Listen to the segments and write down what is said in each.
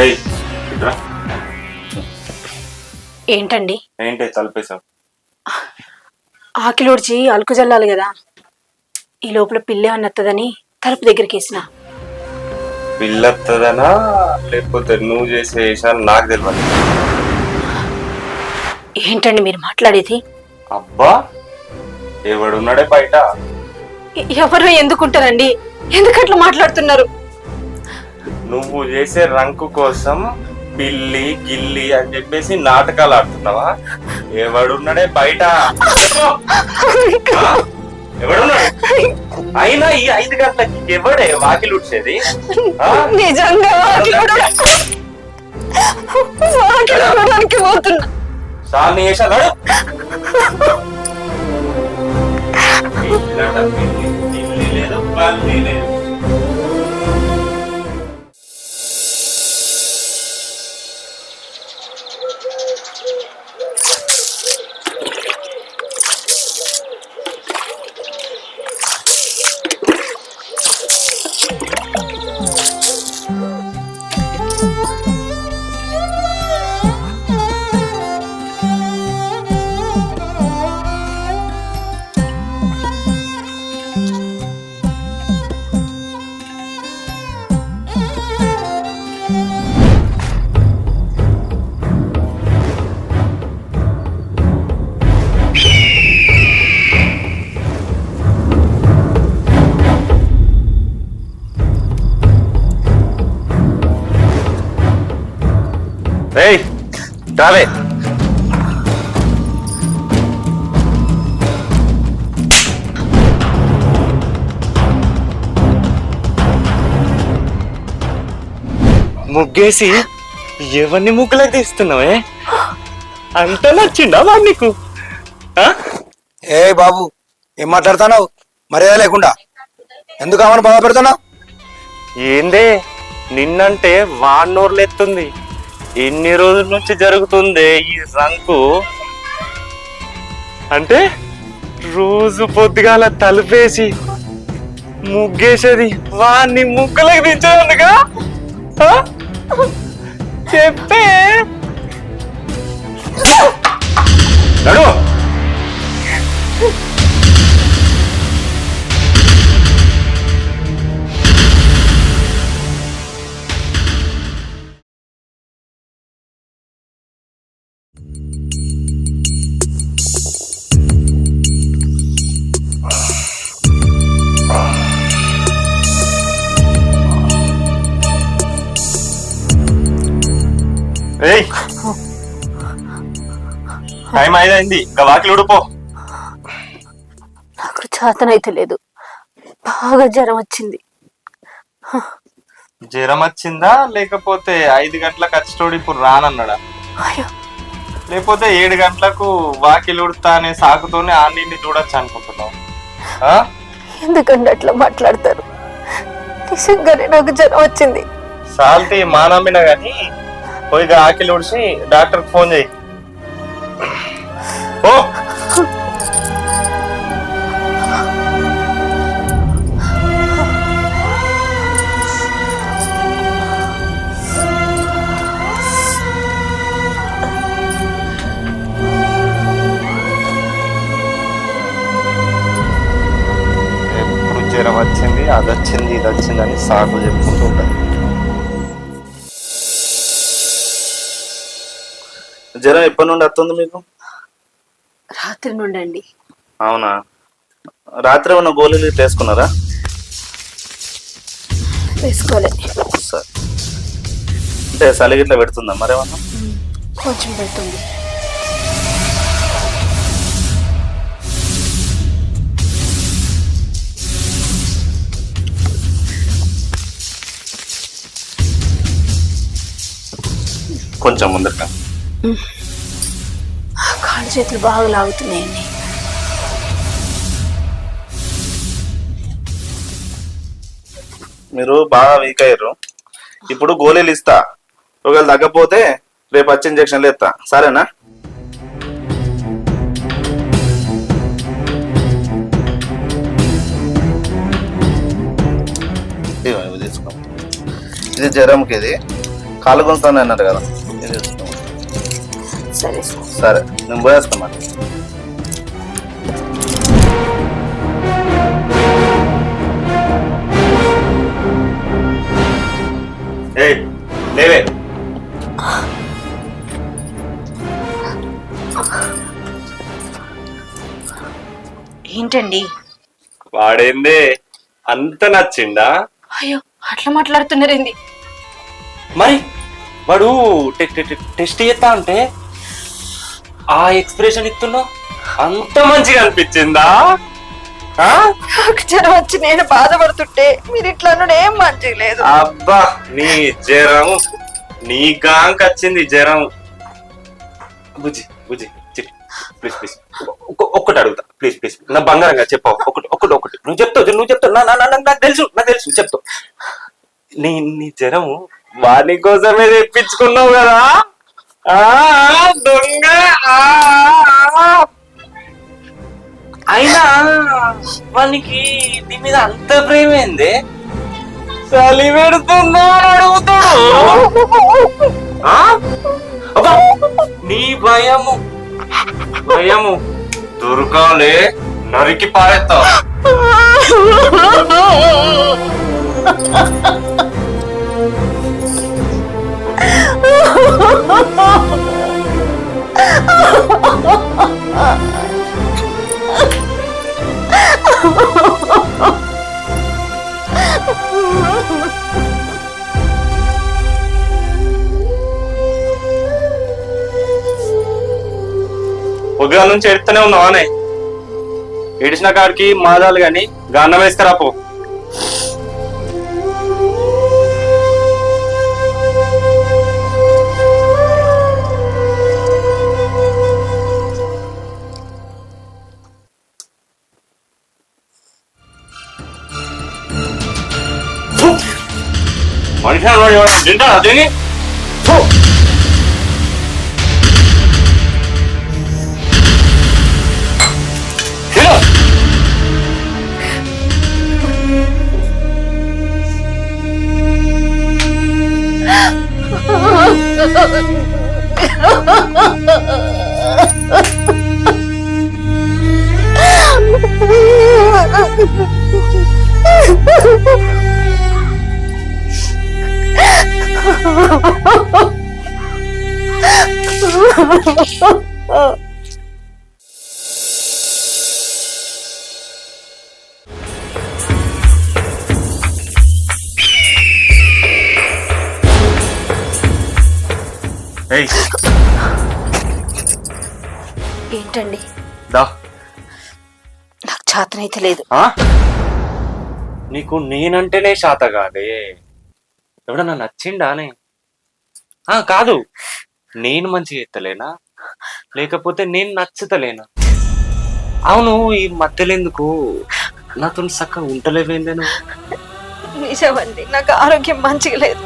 ఏయ్ ఇట్రా. ఏంటండి? ఏంటి తలపేశావు? ఆకిలోడ్చి అలుకు జల్లాలి కదా, ఈ లోపల పిల్లే అన్నత్తదని తలుపు దగ్గరికి వేసిన. పిల్లత్తదనా లేకపోతే నువ్వు చేసే విషయాలు నాకు తెలియదు. ఏంటండి మీరు మాట్లాడేది? అబ్బా ఎవడున్నాడే బయట? ఎవరో ఎందుకుంటారండి? ఎందుకట్లా మాట్లాడుతున్నారు? నువ్వు చేసే రంకు కోసం పిల్లి గిల్లి అని చెప్పేసి నాటకాలు ఆడుతున్నావా? ఎవడున్నాడే బయట? ఎవడున్నాడు? అయినా ఈ 5 గంటలకి ఎవడే వాకిలు ఉడ్చేది? నిజంగా పోతున్నా. చాలా చేశాడు. లేదు పల్లి లేదు. ఏయ్ రావే. ముగ్గేసి ఎవరిని ముగ్గులకు తీస్తున్నావే? అంత నచ్చిందా వాడు నీకు? ఏ బాబు, ఏం మాట్లాడుతున్నావు? మర్యాద లేకుండా ఎందుకు ఆమెను బాధ పెడుతున్నావు? ఏందే నిన్నంటే వాడినోర్లెత్తుంది. ఎన్ని రోజుల నుంచి జరుగుతుంది ఈ రంకు? అంటే రోజు పొద్దుగాల తలుపేసి ముగ్గేసేది వాడిని ముగ్గులకు దించేందుగా? చెప్పే నడు. ఏయ్ టైం అయింది, ఇంకా వాకిలు ఉడిపో. నాకు చేతనైతే లేదు, బాగా జ్వరం వచ్చింది. జ్వరం వచ్చిందా లేకపోతే 5 గంటలకు వచ్చేటోడు ఇప్పుడు రానన్నాడా? అయ్యో, లేకపోతే 7 గంటలకు వాకిలు ఉడతా అనే సాకుతోనే ఆన్నింటిని చూడొచ్చు అనుకుంటున్నావు? ఎందుకంటే అట్లా మాట్లాడతారు? నిజంగానే నాకు జ్వరం వచ్చింది. సాల్తీ మానమ్మినా గాని పోయిగా ఆకిలి ఉడిచి డాక్టర్కి ఫోన్ చేయి. ఓ ఎప్పుడు జ్వరం వచ్చింది, అది వచ్చింది, ఇది వచ్చింది అని సాకులు చెప్పుకుంటూ ఉంటారు. జ్వరం ఎప్పటి నుండి వస్తుంది మీకు? రాత్రి నుండి అండి. అవునా? రాత్రి ఉన్న గోళీలు వేసుకున్నారా? వేసుకోలే. సరే, అంటే చలి గిట్లా పెడుతుందా మరేమన్నా? కొంచెం పెడుతుంది. కొంచెం ముందర కాళ్ళు చేతులు బాగా లాగుతున్నాయండి. మీరు బాగా వీక్ అయ్యారు. ఇప్పుడు గోళీలు ఇస్తా, ఒకవేళ తగ్గపోతే రేపు వచ్చి ఇంజక్షన్లు ఇస్తా, సరేనా? తీసుకో, ఇది జ్వరంకి, ఇది కాలు గుంజుతాను అన్నారు కదా ఏం చేస్తాం? సరే సరే నేను పోయేస్తాను మరి. ఏయ్ లేవే. ఏంటండి? వాడేందే అంత నచ్చిందా? అయ్యో అట్లా మాట్లాడుతున్నారేంది? మరి వాడు టెస్ట్ చేస్తా అంటే ఆ ఎక్స్ప్రెషన్ ఇస్తున్నావు అంత మంచిగా అనిపించిందా? నాకు జ్వరం వచ్చి నేను బాధపడుతుంటే మీరు ఇట్లా అన్నాడు ఏం మంచిగా లేదు. అబ్బా నీ జ్వరం నీ గాంక్ వచ్చింది జ్వరం. బుజ్జి బుజ్జి ప్లీజ్ ప్లీజ్ ఒక్కటి అడుగుతా ప్లీజ్ ప్లీజ్ నా బంగారంగా చెప్పావు ఒకటి ఒకటి ఒకటి నువ్వు చెప్తావు నాకు తెలుసు చెప్తావు. నీ జ్వరం వాని కోసమే తెప్పించుకున్నావు కదా దొంగ. అయినా వానికి నీ మీద అంత ప్రేమేంది? చలి పెడుతుందో అడుగుతాడు. అబ్బా నీ భయము దొరకాలే నరికి పారేస్తా. పొద్దుగాల నుంచి ఎడుతూనే ఉన్నావానే? ఏడిచిన కాడికి మాదాలు గాని గన్నం వేసుకురా పో. మనిషి తింటాడా తిని? ఏంటండి? దా నాకు చేతనైతే లేదు. నీకు నేనంటేనే శాత కాదే. ఎవడన్నా నచ్చిండానే? కాదు నేను మంచిగా ఎత్తలేనా లేకపోతే నేను నచ్చుతలేనా? అవును ఈ మధ్యలో ఎందుకు నాతో చక్కగా ఉంటలేవేందే నువ్వు? నిజమండి నాకు ఆరోగ్యం మంచిగా లేదు,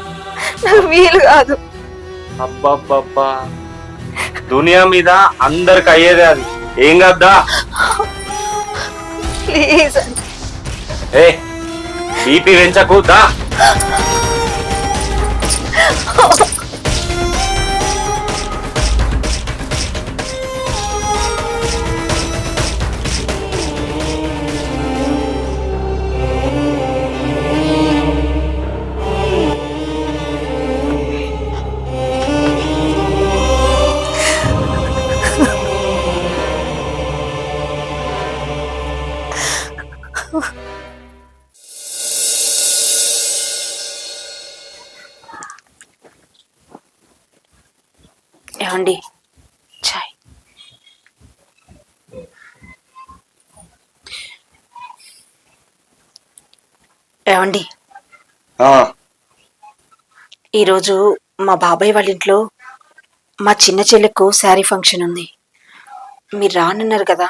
నాకు వీలు కాదు. అబ్బబ్బబ్బా దునియా మీద అందరికి అయ్యేదే అది. ఏం కాద్దా? ప్లీజ్ అండి. ఏ బీపీ పెంచకు దా. ఏమండి చాయ్? ఏమండి ఈరోజు మా బాబాయ్ వాళ్ళ ఇంట్లో మా చిన్న చెల్లెకు శారీ ఫంక్షన్ ఉంది. మీరు రానన్నారు కదా,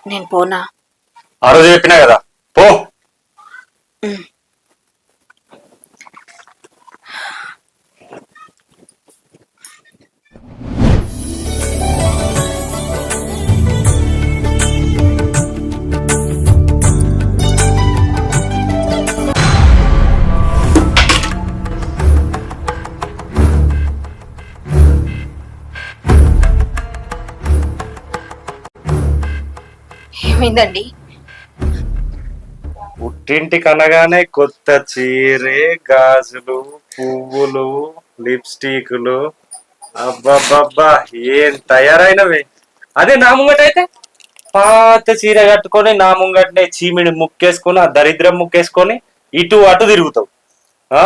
నేను పోనా? ఆ రోజు చెప్పినా కదా పో. ఏమైందండి? పుట్టింటికి అనగానే కొత్త చీరే, గాజులు, పువ్వులు, లిప్స్టిక్లు, అబ్బబ్బబ్బా ఏం తయారైనవి. అదే నా ముంగటైతే పాత చీర కట్టుకొని నా ముంగటనే చీమిడి ముక్కేసుకొని ఆ దరిద్రం ముక్కేసుకొని ఇటు అటు తిరుగుతావు. ఆ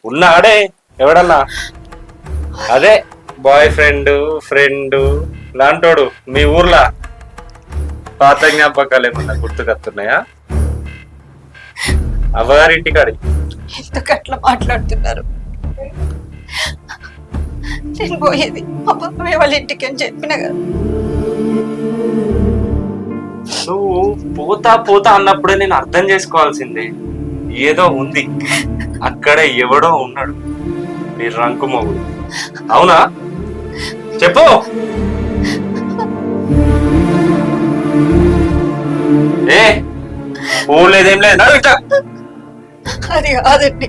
ఉన్నాడే ఎవడన్నా అదే బాయ్ ఫ్రెండ్ లాంటోడు మీ ఊర్లో పాత జ్ఞాపకాలు ఏమన్నా గుర్తుకొస్తున్నాయా? అవ్వగారింటికాడి ఎందుకు అట్లా మాట్లాడుతున్నారు? నేను పోయేది మా బాబాయ్ వాళ్ళ ఇంటికి అని చెప్పిన కదా. నువ్వు పోతా అన్నప్పుడే నేను అర్థం చేసుకోవాల్సిందే. ఏదో ఉంది అక్కడ, ఎవడో ఉన్నాడు నీ రంకు మొగుడు. అవునా చెప్పు. ఏ పోలేదేం లేదు. అది కాదండి.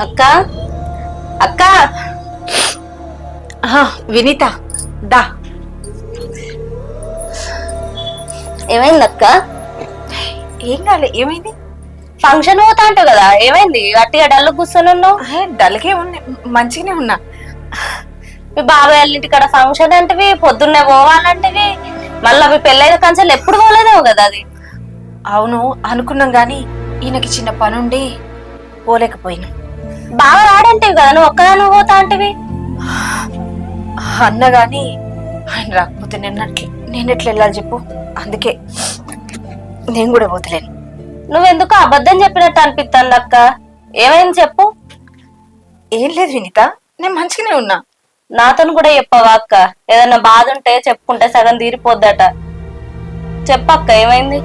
అక్క అక్క వినీత దా. ఏమైంది అక్క? ఏం కాలే. ఏమైంది? ఫంక్షన్ పోతా అంటావు కదా, ఏమైంది? గట్టిగా డల్లు కూర్చొని ఉన్నావు. డల్గే ఉంది, మంచిగానే ఉన్నా. మీ బాబాయ్ వాళ్ళ ఇంటికాడ ఫంక్షన్ అంటవి, పొద్దున్నే పోవాలంటవి, మళ్ళీ మీ పెళ్ళైన కంచెలు ఎప్పుడు పోలేదేమో కదా అది. అవును అనుకున్నాం గాని ఈయనకి చిన్న పనుండి పోలేకపోయినా. బాగా రాడంటివి కదా, నువ్వు ఒక్కదాన్ని పోతా అంటవి. అన్నగాని ఆయన రాకపోతే నేను ఎట్లా వెళ్ళాలి చెప్పు? అందుకే నేను కూడా పోతలేను. నువ్వెందుకు అబద్ధం చెప్పినట్టు అనిపిస్తుంది అక్క. ఏమైంది చెప్పు. ఏం లేదు వినీత, నేను మంచిగానే ఉన్నా. నాతోను కూడా చెప్పవా అక్క? ఏదన్నా బాధ ఉంటే చెప్పుకుంటే సగం తీరిపోద్దట. చెప్పక్క ఏమైంది?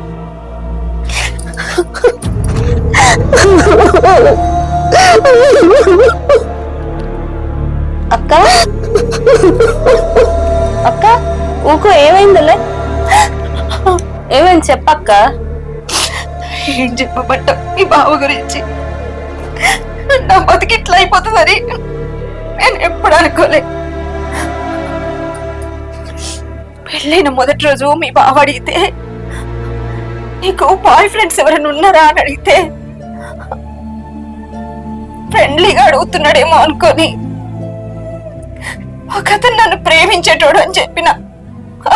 అక్క అక్క ఊకో, ఏమైందిలే? ఏమైంది చెప్పక్క. ఏం చెప్పబట్ట మీ బావ గురించి? నా బతికి ఇట్లా అయిపోతుందని నేను ఎప్పుడు అనుకోలే. పెళ్ళైన మొదటి రోజు మీ బావ అడిగితే, నీకు బాయ్ ఫ్రెండ్స్ ఎవరైనా ఉన్నారా అని అడిగితే, ఫ్రెండ్లీగా అడుగుతున్నాడేమో అనుకొని ఒకతను నన్ను ప్రేమించేటోడు అని చెప్పిన.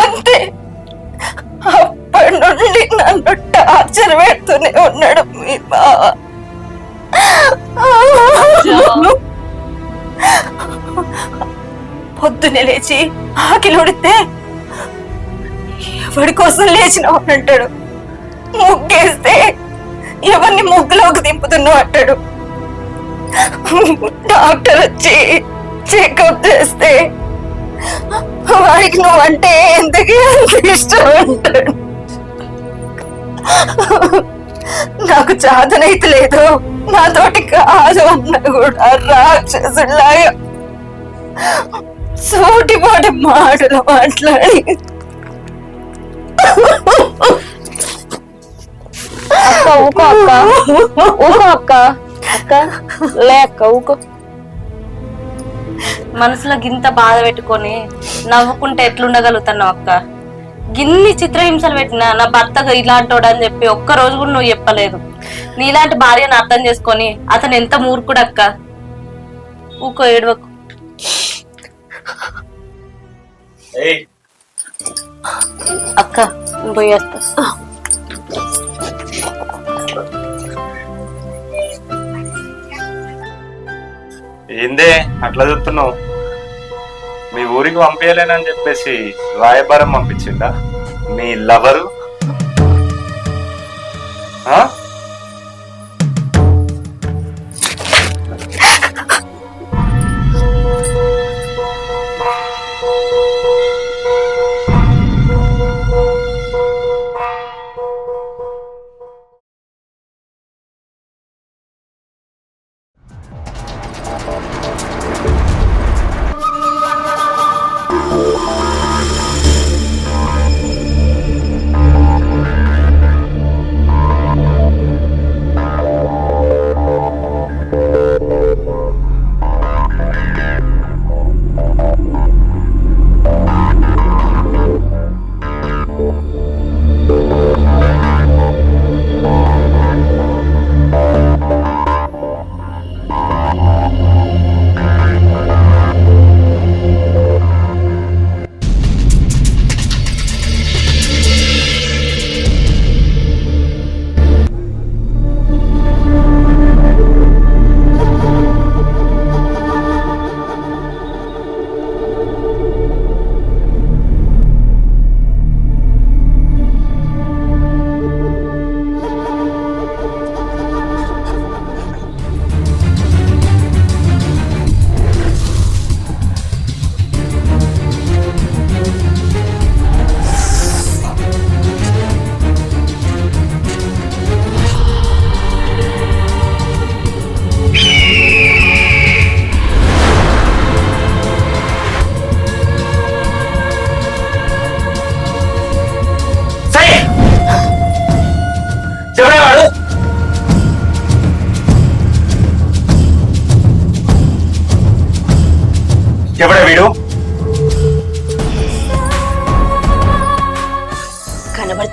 అంతే. అప్పటి నుండి నన్ను టార్చర్ పెడుతూనే ఉన్నాడు మీ బావ. పొద్దున్నే లేచి ఆకిలి ఉడితే ఎవరి కోసం లేచినావు అని అంటాడు. ముగ్గేస్తే ఎవరిని ముగ్గులోకి దింపుతున్నావు అంటాడు. డాక్టర్ వచ్చి చెకప్ చేస్తే వాడికి నువ్వంటే ఎందుకు ఇష్టం అంటాడు. నాకు చాదనైతే లేదు, నాతోటి కాదు అన్న కూడా రాక్షసులాగా సూటిపోటి మాటలు మాట్లాడి అక్క ఊకో అక్క, ఊకో అక్క. అక్క లే అక్క ఊకో. మనసులో గింత బాధ పెట్టుకొని నవ్వుకుంటే ఎట్లుండగలుగుతున్నావు అక్క? గిన్ని చిత్రహింసలు పెట్టినా నా భర్తగా ఇలాంటోడు అని చెప్పి ఒక్క రోజు కూడా నువ్వు చెప్పలేదు. నీలాంటి భార్యను అర్థం చేసుకొని అతను ఎంత మూర్ఖుడు అక్క. ఊకో, ఏడవకు. అక్క పోయేస్తా. ఏందే అట్లా చూస్తున్నావు? మీ ఊరికి పంపించలేనని చెప్పేసి రాయబారం పంపించిందా మీ లవరు?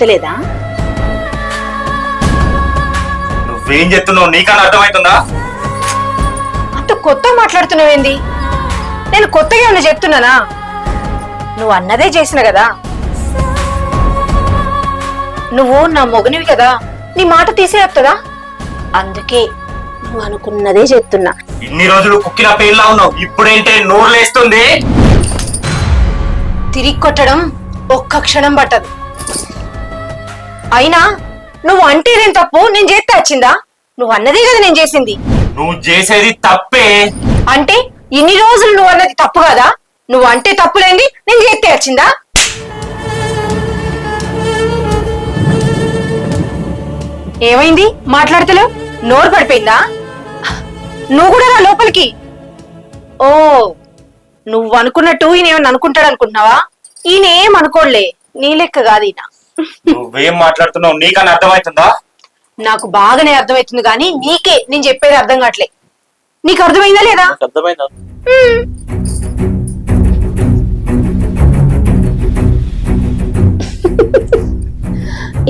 గుర్తులేదా? నువ్వేం చెప్తున్నావు నీకన్నా అర్థమవుతుందా? అంత కొత్త మాట్లాడుతున్నావేంది? నేను కొత్తగా ఏమన్నా చెప్తున్నానా? నువ్వు అన్నదే చేసిన కదా. నువ్వు నా మొగనివి కదా, నీ మాట తీసేయొస్తుందా? అందుకే నువ్వు అనుకున్నదే చెప్తున్నా. ఇన్ని రోజులు కుక్కిన పేర్లా ఉన్నావు, ఇప్పుడేంటే నోరులేస్తుంది. తిరిగి కొట్టడం ఒక్క క్షణం పట్టదు. అయినా నువ్వు అంటేనేం తప్పు, నేను చేస్తే వచ్చిందా? నువ్వు అన్నదే కదా నేను చేసింది. నువ్వు చేసేది తప్పే. అంటే ఇన్ని రోజులు నువ్వు అన్నది తప్పు కదా? నువ్వు అంటే తప్పులేంది, నేను చేస్తే వచ్చిందా? ఏమైంది మాట్లాడతలేవు? నోరు పడిపోయిందా? నువ్వు కూడా రా లోపలికి. ఓ, నువ్వు అనుకున్నట్టు ఈయన ఏమన్నా అనుకుంటాడు అనుకుంటున్నావా? ఈయన ఏం అనుకోలే, నీ లెక్క కాదు ఈయన. నువ్వేం మాట్లాడుతున్నావు నీకన్నా అర్థమవుతుందా? నాకు బాగానే అర్థమవుతుంది కానీ నీకే నేను చెప్పేది అర్థం కావట్లే. నీకు అర్థమైందా లేదా? అర్థమైందా?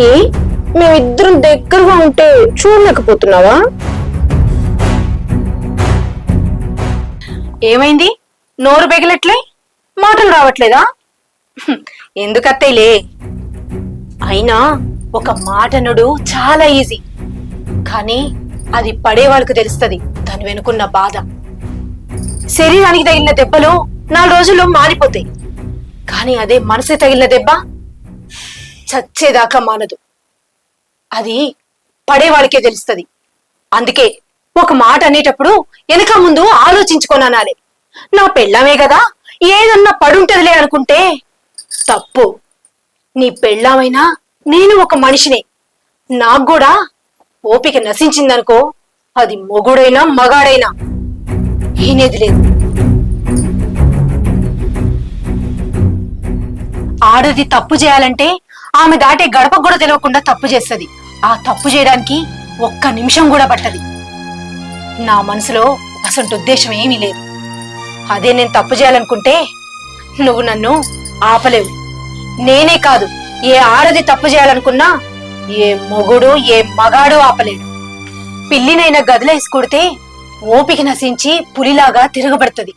ఏ, మేమిద్దరం దగ్గరగా ఉంటే చూడలేకపోతున్నావా? ఏమైంది? నోరు బెగలట్లే, మాటలు రావట్లేదా? ఎందుకత్తేలే. అయినా ఒక మాటనుడు చాలా ఈజీ, కానీ అది పడే వాళ్ళకు తెలుస్తుంది దాని వెనుకున్న బాధ. శరీరానికి తగిలిన దెబ్బలు 4 రోజుల్లో మారిపోతాయి, కానీ అదే మనసు తగిలిన దెబ్బ చచ్చేదాకా మానదు. అది పడేవాడికే తెలుస్తుంది. అందుకే ఒక మాట అనేటప్పుడు వెనక ముందు ఆలోచించుకొని అనాలి. నా పెళ్ళామే కదా, ఏదన్నా పడుంటదిలే అనుకుంటే తప్పు. నీ పెళ్ళామైనా నేను ఒక మనిషినే. నాకు కూడా ఓపిక నశించిందనుకో, అది మొగుడైనా మగాడైనా ఈనేది లేదు. ఆడది తప్పు చేయాలంటే ఆమె దాటే గడప కూడా తెలియకుండా తప్పు చేస్తుంది. ఆ తప్పు చేయడానికి ఒక్క నిమిషం కూడా పట్టది. నా మనసులో అసలు ఉద్దేశం ఏమీ లేదు. అదే నేను తప్పు చేయాలనుకుంటే నువ్వు నన్ను ఆపలేవు. నేనే కాదు, ఏ ఆడది తప్పు చేయాలనుకున్నా ఏ మొగుడు ఏ మగాడు ఆపలేడు. పిల్లినైనా గదిలేసి కొడితే ఓపిక నశించి పులిలాగా తిరగబడుతుంది.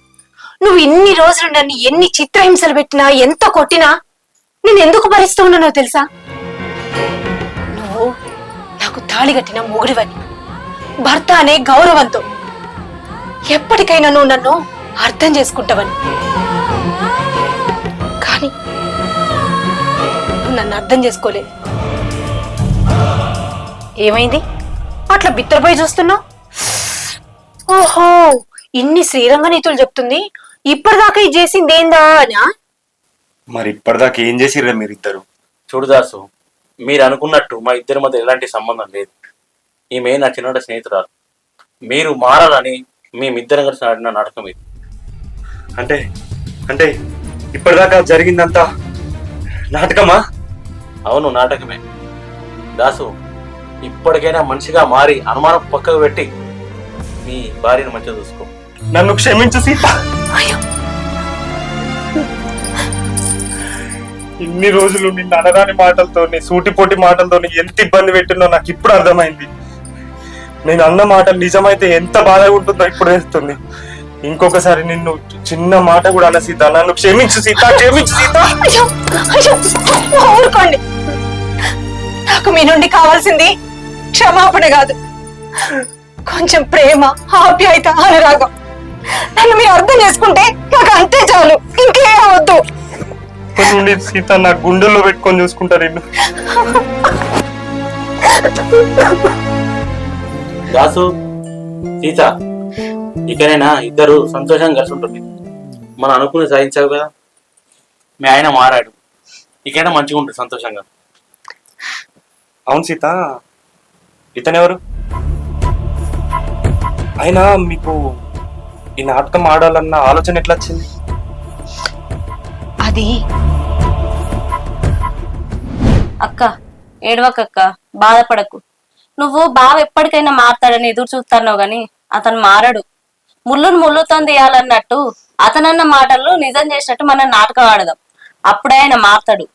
నువ్వు ఇన్ని రోజులు నన్ను ఎన్ని చిత్రహింసలు పెట్టినా, ఎంత కొట్టినా నేను ఎందుకు భరిస్తూ ఉన్నానో తెలుసా? నువ్వు నాకు తాళి కట్టిన మొగుడివని, భర్త అనే గౌరవంతో ఎప్పటికైనా నువ్వు నన్ను అర్థం చేసుకుంటావని. కానీ నువ్వు నన్ను అర్థం చేసుకోలేదు. ఏమైంది అట్లా బిత్తరపోయి చూస్తున్నావు? ఓహో, ఇన్ని శ్రీరంగ నీతులు చెప్తుంది, ఇప్పటిదాకా ఇది చేసింది ఏందా అనా? మరి ఇప్పటిదాకా ఏం చేసిర్రా మీరిద్దరు? చూడు దాసు, మీరు అనుకున్నట్టు మా ఇద్దరి మధ్య ఎలాంటి సంబంధం లేదు. ఈమె నా చిన్నటి స్నేహితురాలు. మీరు మారాలని మేమిద్దరం కలిసి ఆడిన నాటకం ఇది. అంటే అంటే ఇప్పటిదాకా జరిగిందంతా నాటకమా? అవును, నాటకమే. దాసు, ఇప్పటికైనా మనిషిగా మారి అనుమానం పక్కకు పెట్టి మీ భార్యను మంచిగా చూసుకో. నన్ను క్షమించు సీత. ఇన్ని రోజులు నిన్ను అనరాని మాటలతో, సూటిపోటి మాటలతో ఎంత ఇబ్బంది పెట్టినో నాకు ఇప్పుడు అర్థమైంది. నేను అన్న మాట నిజమైతే ఎంత బాధగా ఉంటుందో ఇప్పుడు తెలుస్తుంది. ఇంకొకసారి నిన్ను చిన్న మాట కూడా అన్న సీత, నన్ను క్షమించు సీత, క్షమించు సీత. ఊరుకోండి. నాకు మీ నుండి కావాల్సింది క్షమాపణ కాదు, కొంచెం ప్రేమ, ఆప్యాయత, అనురాగం. నన్ను మీరు అర్థం చేసుకుంటే నాకు అంతే చాలు, ఇంకేం వద్దు. నుండి సీత నా గుండెల్లో పెట్టుకొని చూసుకుంటా నిన్ను. దాసు, సీత, ఇకనైనా ఇద్దరు సంతోషంగా కలిసి ఉంటుంది. మనం అనుకుని సాధించావు కదా. మీ ఆయన మారాడు, ఇకైనా మంచిగా ఉంటుంది సంతోషంగా. అవును సీత, ఇతనెవరు? అయినా మీకు ఈ నాటకం ఆడాలన్న ఆలోచన ఎట్లా వచ్చింది? అది అక్క, ఏడవకక్క, బాధపడకు. నువ్వు బావ ఎప్పటికైనా మారతాడని ఎదురు చూస్తున్నావు గాని అతను మారడు. ముళ్ళును ముళ్ళుతో తీయాలన్నట్టు అతనన్న మాటలు నిజం చేసినట్టు మనం నాటకం ఆడదాం, అప్పుడే ఆయన మారతాడు.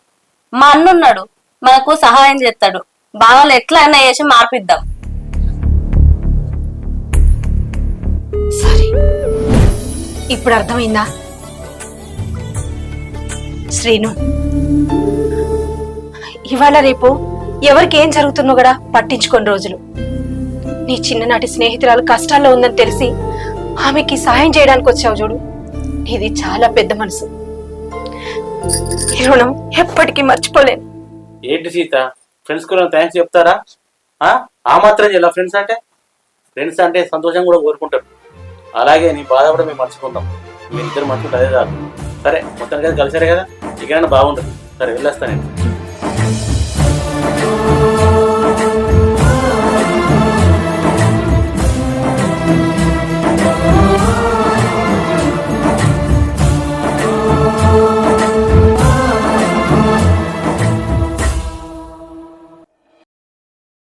మా అన్నున్నాడు, మనకు సహాయం చేస్తాడు. బావలు ఎట్లా అయినా చేసి మార్పిద్దాం. సరే, ఇప్పుడు అర్థమైందా? శ్రీను, ఇవాళ రేపు ఎవరికి ఏం జరుగుతుందో కూడా పట్టించుకొని రోజులు. నీ చిన్ననాటి స్నేహితురాలు కష్టాల్లో ఉందని తెలిసి ఆమెకి సహాయం చేయడానికి వచ్చావు చూడు, ఇది చాలా పెద్ద మనసు. ఈ రుణం ఎప్పటికీ మర్చిపోలేను. ఏంటి సీత, ఫ్రెండ్స్ కూడా థ్యాంక్స్ చెప్తారా? ఆ మాత్రం ఇలా ఫ్రెండ్స్ అంటే సంతోషం కూడా కోరుకుంటారు. అలాగే నీ బాధ కూడా మేము మర్చిపోతాం. మీ ఇద్దరు మర్చిపోతే అదే చాలు. సరే, మొత్తానికి కలిసారు కదా, ఇకైనా బాగుంటుంది. సరే, వెళ్ళొస్తా నేను.